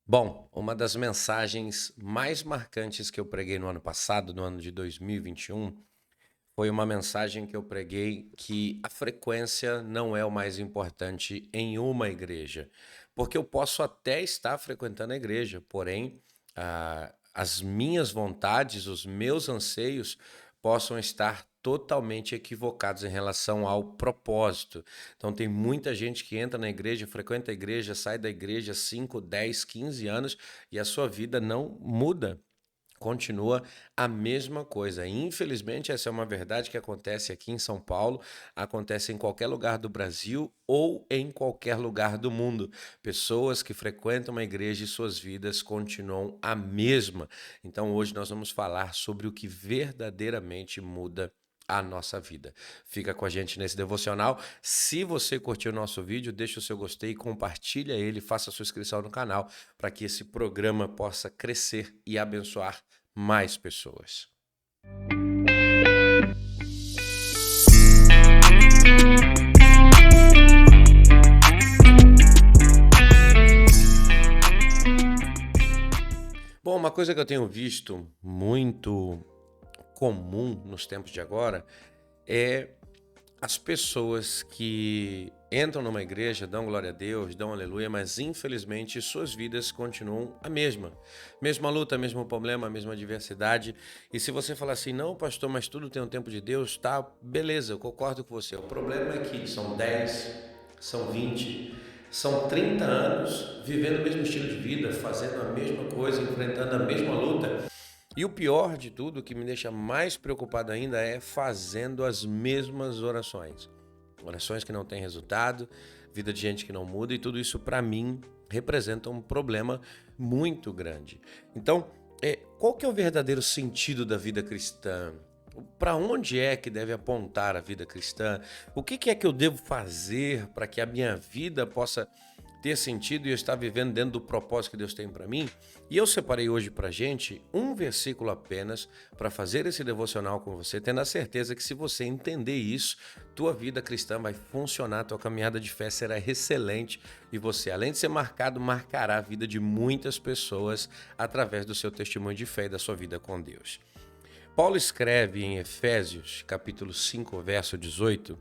Bom, uma das mensagens mais marcantes que eu preguei no ano passado, no ano de 2021, foi uma mensagem que eu preguei que a frequência não é o mais importante em uma igreja. Porque eu posso até estar frequentando a igreja, porém, as minhas vontades, os meus anseios possam estar totalmente equivocados em relação ao propósito. Então, tem muita gente que entra na igreja, frequenta a igreja, sai da igreja 5, 10, 15 anos e a sua vida não muda. Continua a mesma coisa. Infelizmente, essa é uma verdade que acontece aqui em São Paulo, acontece em qualquer lugar do Brasil ou em qualquer lugar do mundo. Pessoas que frequentam uma igreja e suas vidas continuam a mesma. Então, hoje nós vamos falar sobre o que verdadeiramente muda a nossa vida. Fica com a gente nesse devocional. Se você curtiu o nosso vídeo, deixa o seu gostei, compartilha ele, faça a sua inscrição no canal para que esse programa possa crescer e abençoar mais pessoas. Bom, uma coisa que eu tenho visto muito comum nos tempos de agora é as pessoas que entram numa igreja, dão glória a Deus, dão aleluia, mas infelizmente suas vidas continuam a mesma. Mesma luta, mesmo problema, mesma adversidade. E se você falar assim, não, pastor, mas tudo tem um tempo de Deus, tá, beleza, eu concordo com você. O problema é que são 10, são 20, são 30 anos vivendo o mesmo estilo de vida, fazendo a mesma coisa, enfrentando a mesma luta. E o pior de tudo, o que me deixa mais preocupado ainda, é fazendo as mesmas orações. Orações que não têm resultado, vida de gente que não muda, e tudo isso, para mim, representa um problema muito grande. Então, qual que é o verdadeiro sentido da vida cristã? Para onde é que deve apontar a vida cristã? O que é que eu devo fazer para que a minha vida possa ter sentido e eu estar vivendo dentro do propósito que Deus tem para mim? E eu separei hoje para gente um versículo apenas para fazer esse devocional com você, tendo a certeza que se você entender isso, tua vida cristã vai funcionar, tua caminhada de fé será excelente e você, além de ser marcado, marcará a vida de muitas pessoas através do seu testemunho de fé e da sua vida com Deus. Paulo escreve em Efésios, capítulo 5, verso 18,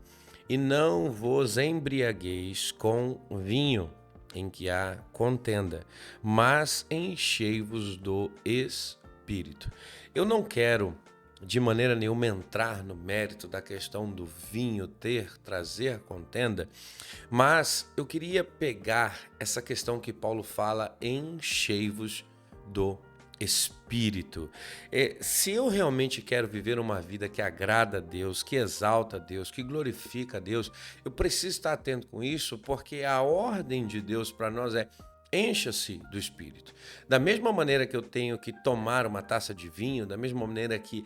e não vos embriagueis com vinho, em que há contenda, mas enchei-vos do Espírito. Eu não quero, de maneira nenhuma, entrar no mérito da questão do vinho trazer contenda, mas eu queria pegar essa questão que Paulo fala, enchei-vos do Espírito. Se eu realmente quero viver uma vida que agrada a Deus, que exalta a Deus, que glorifica a Deus, eu preciso estar atento com isso, porque a ordem de Deus para nós é encha-se do Espírito. Da mesma maneira que eu tenho que tomar uma taça de vinho, da mesma maneira que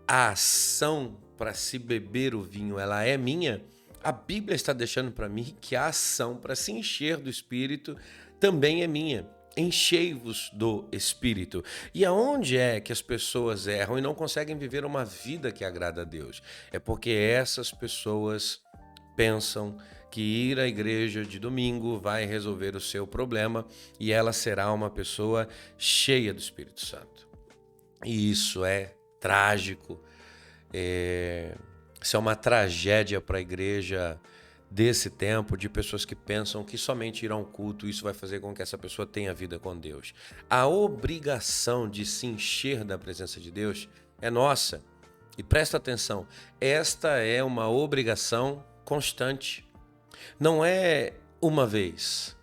a ação para se beber o vinho, ela é minha, a Bíblia está deixando para mim que a ação para se encher do Espírito também é minha. Enchei-vos do Espírito. E aonde é que as pessoas erram e não conseguem viver uma vida que agrada a Deus? É porque essas pessoas pensam que ir à igreja de domingo vai resolver o seu problema e ela será uma pessoa cheia do Espírito Santo. E isso é trágico. Isso é uma tragédia para a igreja desse tempo, de pessoas que pensam que somente ir a um culto, isso vai fazer com que essa pessoa tenha vida com Deus. A obrigação de se encher da presença de Deus é nossa. E presta atenção, esta é uma obrigação constante. Não é uma vez,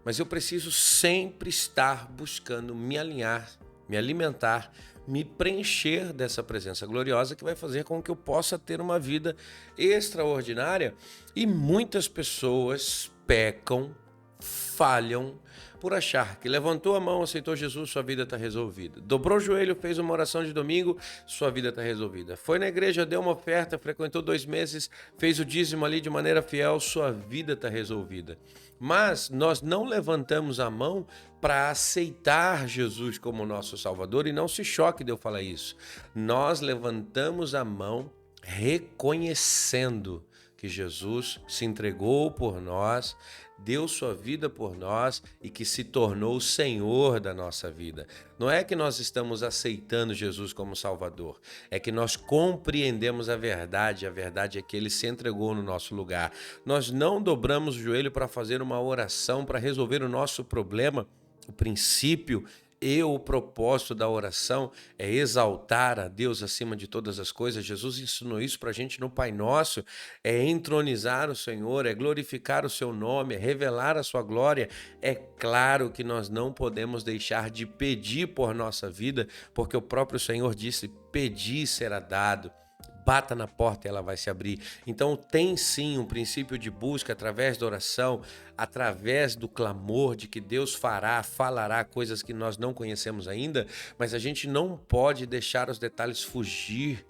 mas eu preciso sempre estar buscando me alinhar, me alimentar, me preencher dessa presença gloriosa que vai fazer com que eu possa ter uma vida extraordinária. E muitas pessoas pecam, falham por achar que levantou a mão, aceitou Jesus, sua vida está resolvida. Dobrou o joelho, fez uma oração de domingo, sua vida está resolvida. Foi na igreja, deu uma oferta, frequentou 2 meses, fez o dízimo ali de maneira fiel, sua vida está resolvida. Mas nós não levantamos a mão para aceitar Jesus como nosso Salvador, e não se choque de eu falar isso. Nós levantamos a mão reconhecendo que Jesus se entregou por nós, deu sua vida por nós e que se tornou o Senhor da nossa vida. Não é que nós estamos aceitando Jesus como Salvador, é que nós compreendemos a verdade é que Ele se entregou no nosso lugar. Nós não dobramos o joelho para fazer uma oração, para resolver o nosso problema. O princípio e o propósito da oração é exaltar a Deus acima de todas as coisas. Jesus ensinou isso para a gente no Pai Nosso, é entronizar o Senhor, é glorificar o seu nome, é revelar a sua glória. É claro que nós não podemos deixar de pedir por nossa vida, porque o próprio Senhor disse: pedi e será dado. Bata na porta e ela vai se abrir. Então tem sim um princípio de busca através da oração, através do clamor de que Deus falará coisas que nós não conhecemos ainda, mas a gente não pode deixar os detalhes fugir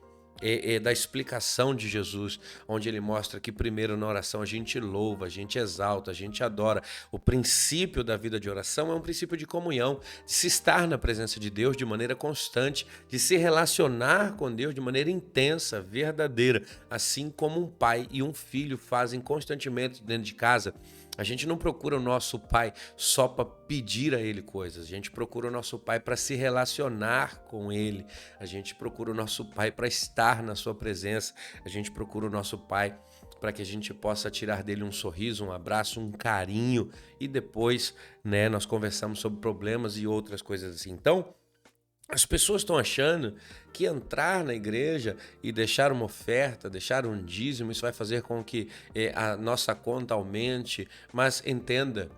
da explicação de Jesus, onde ele mostra que primeiro na oração a gente louva, a gente exalta, a gente adora. O princípio da vida de oração é um princípio de comunhão, de se estar na presença de Deus de maneira constante, de se relacionar com Deus de maneira intensa, verdadeira, assim como um pai e um filho fazem constantemente dentro de casa. A gente não procura o nosso pai só para pedir a ele coisas, a gente procura o nosso pai para se relacionar com ele, a gente procura o nosso pai para estar na sua presença, a gente procura o nosso pai para que a gente possa tirar dele um sorriso, um abraço, um carinho e depois, nós conversamos sobre problemas e outras coisas assim. Então, as pessoas estão achando que entrar na igreja e deixar uma oferta, deixar um dízimo, isso vai fazer com que a nossa conta aumente, mas entenda,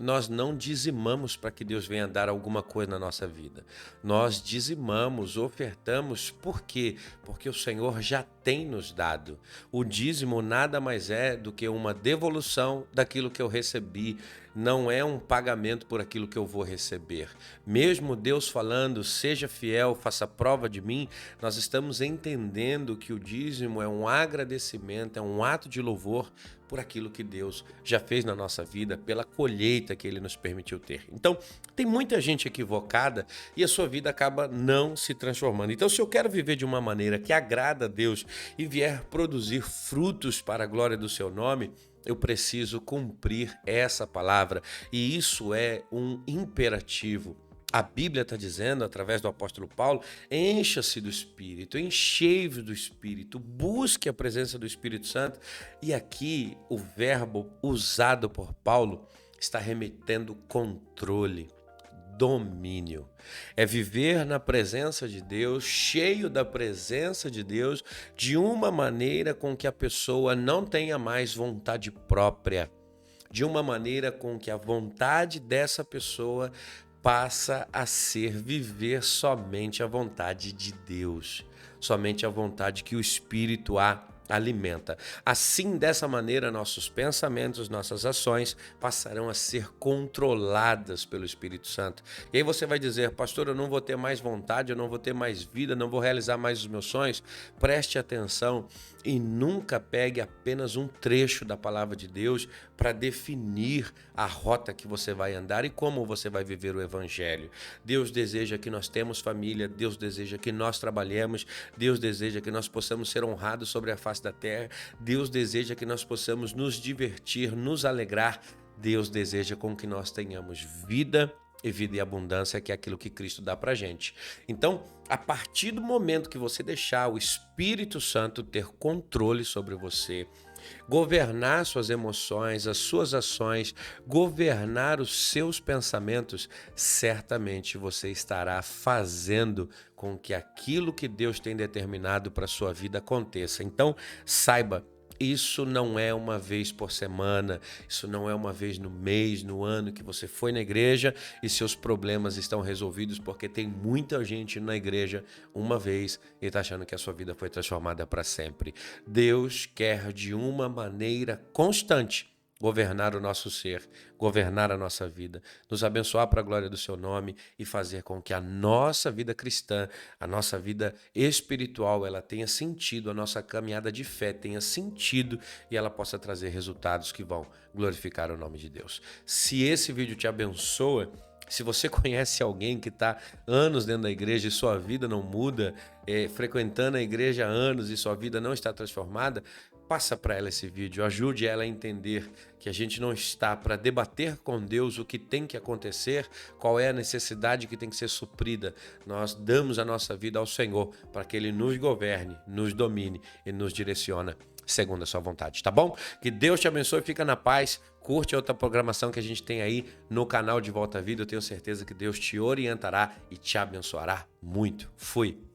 nós não dizimamos para que Deus venha dar alguma coisa na nossa vida. Nós dizimamos, ofertamos, por quê? Porque o Senhor já tem nos dado. O dízimo nada mais é do que uma devolução daquilo que eu recebi, não é um pagamento por aquilo que eu vou receber. Mesmo Deus falando, seja fiel, faça prova de mim, nós estamos entendendo que o dízimo é um agradecimento, é um ato de louvor por aquilo que Deus já fez na nossa vida, pela colheita que Ele nos permitiu ter. Então, tem muita gente equivocada e a sua vida acaba não se transformando. Então, se eu quero viver de uma maneira que agrada a Deus e vier produzir frutos para a glória do seu nome, eu preciso cumprir essa palavra, e isso é um imperativo. A Bíblia está dizendo, através do apóstolo Paulo, encha-se do Espírito, enchei-vos do Espírito, busque a presença do Espírito Santo. E aqui o verbo usado por Paulo está remetendo controle, domínio. É viver na presença de Deus, cheio da presença de Deus, de uma maneira com que a pessoa não tenha mais vontade própria, de uma maneira com que a vontade dessa pessoa passa a ser viver somente a vontade de Deus, somente a vontade que o Espírito a alimenta. Assim, dessa maneira, nossos pensamentos, nossas ações passarão a ser controladas pelo Espírito Santo. E aí você vai dizer: pastor, eu não vou ter mais vontade, eu não vou ter mais vida, não vou realizar mais os meus sonhos. Preste atenção e nunca pegue apenas um trecho da palavra de Deus para definir a rota que você vai andar e como você vai viver o Evangelho. Deus deseja que nós temos família, Deus deseja que nós trabalhemos, Deus deseja que nós possamos ser honrados sobre a face da terra, Deus deseja que nós possamos nos divertir, nos alegrar, Deus deseja com que nós tenhamos vida e vida e abundância, que é aquilo que Cristo dá pra gente. Então, a partir do momento que você deixar o Espírito Santo ter controle sobre você, governar suas emoções, as suas ações, governar os seus pensamentos, certamente você estará fazendo com que aquilo que Deus tem determinado para a sua vida aconteça. Então, saiba, isso não é uma vez por semana, isso não é uma vez no mês, no ano que você foi na igreja e seus problemas estão resolvidos, porque tem muita gente na igreja uma vez e está achando que a sua vida foi transformada para sempre. Deus quer de uma maneira constante governar o nosso ser, governar a nossa vida, nos abençoar para a glória do seu nome e fazer com que a nossa vida cristã, a nossa vida espiritual, ela tenha sentido, a nossa caminhada de fé tenha sentido e ela possa trazer resultados que vão glorificar o nome de Deus. Se esse vídeo te abençoa, se você conhece alguém que está anos dentro da igreja e sua vida não muda, frequentando a igreja há anos e sua vida não está transformada, passa para ela esse vídeo, ajude ela a entender que a gente não está para debater com Deus o que tem que acontecer, qual é a necessidade que tem que ser suprida. Nós damos a nossa vida ao Senhor para que Ele nos governe, nos domine e nos direcione segundo a sua vontade, tá bom? Que Deus te abençoe, fica na paz, curte a outra programação que a gente tem aí no canal de Volta à Vida. Eu tenho certeza que Deus te orientará e te abençoará muito. Fui!